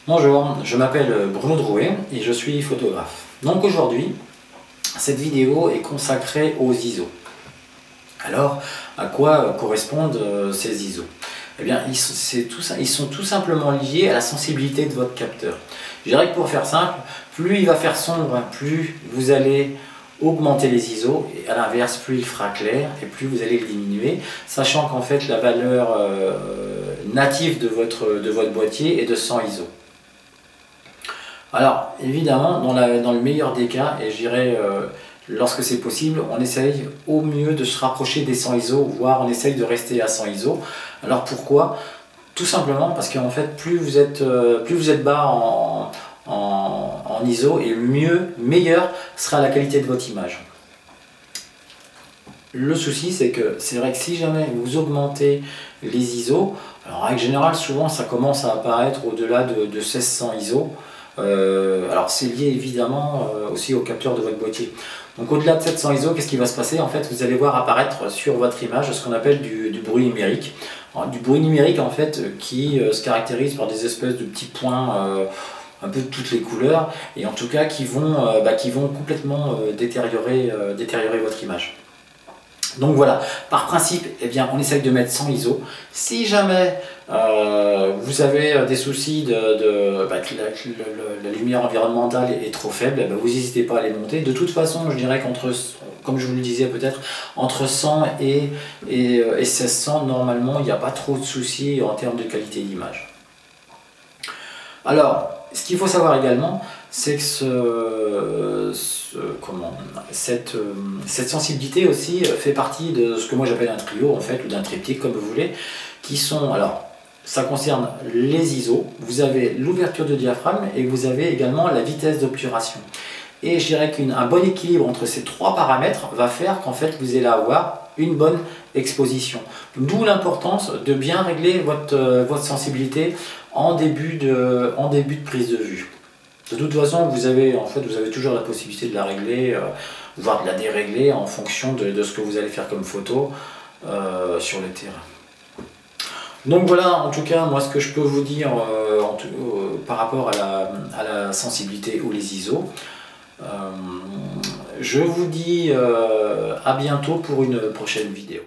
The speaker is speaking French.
Bonjour, je m'appelle Bruno Drouet et je suis photographe. Donc aujourd'hui, cette vidéo est consacrée aux ISO. Alors, à quoi correspondent ces ISO? Eh bien, ils sont tout simplement liés à la sensibilité de votre capteur. Je dirais que pour faire simple, plus il va faire sombre, plus vous allez augmenter les ISO, et à l'inverse, plus il fera clair et plus vous allez le diminuer, sachant qu'en fait la valeur native de votre boîtier est de 100 ISO. Alors évidemment, dans le meilleur des cas, et je dirais lorsque c'est possible, on essaye au mieux de se rapprocher des 100 ISO, voire on essaye de rester à 100 ISO. Alors pourquoi? Tout simplement parce qu'en fait, plus vous êtes bas en ISO, et meilleure sera la qualité de votre image. Le souci, c'est que c'est vrai que si jamais vous augmentez les ISO, alors en règle générale, souvent ça commence à apparaître au-delà de 1600 ISO. Alors c'est lié évidemment aussi au capteur de votre boîtier. Donc au-delà de 700 ISO, qu'est-ce qui va se passer? En fait, vous allez voir apparaître sur votre image ce qu'on appelle du bruit numérique. Alors, du bruit numérique en fait qui se caractérise par des espèces de petits points un peu de toutes les couleurs, et en tout cas qui vont complètement détériorer votre image. Donc voilà, par principe, eh bien, on essaye de mettre 100 ISO. Si jamais vous avez des soucis que la lumière environnementale est trop faible, eh bien, vous n'hésitez pas à les monter. De toute façon, je dirais qu'entre, comme je vous le disais peut-être, entre 100 et 1600, normalement, il n'y a pas trop de soucis en termes de qualité d'image. Alors, ce qu'il faut savoir également, c'est que cette sensibilité aussi fait partie de ce que moi j'appelle un trio en fait, ou d'un triptyque comme vous voulez, qui sont, alors ça concerne les ISO, vous avez l'ouverture de diaphragme et vous avez également la vitesse d'obturation. Et je dirais qu'un bon équilibre entre ces trois paramètres va faire qu'en fait vous allez avoir une bonne exposition. D'où l'importance de bien régler votre sensibilité en début de prise de vue. De toute façon, vous avez toujours la possibilité de la régler, voire de la dérégler en fonction de ce que vous allez faire comme photo sur le terrain. Donc voilà, en tout cas, moi ce que je peux vous dire par rapport à la sensibilité ou les ISO. Je vous dis à bientôt pour une prochaine vidéo.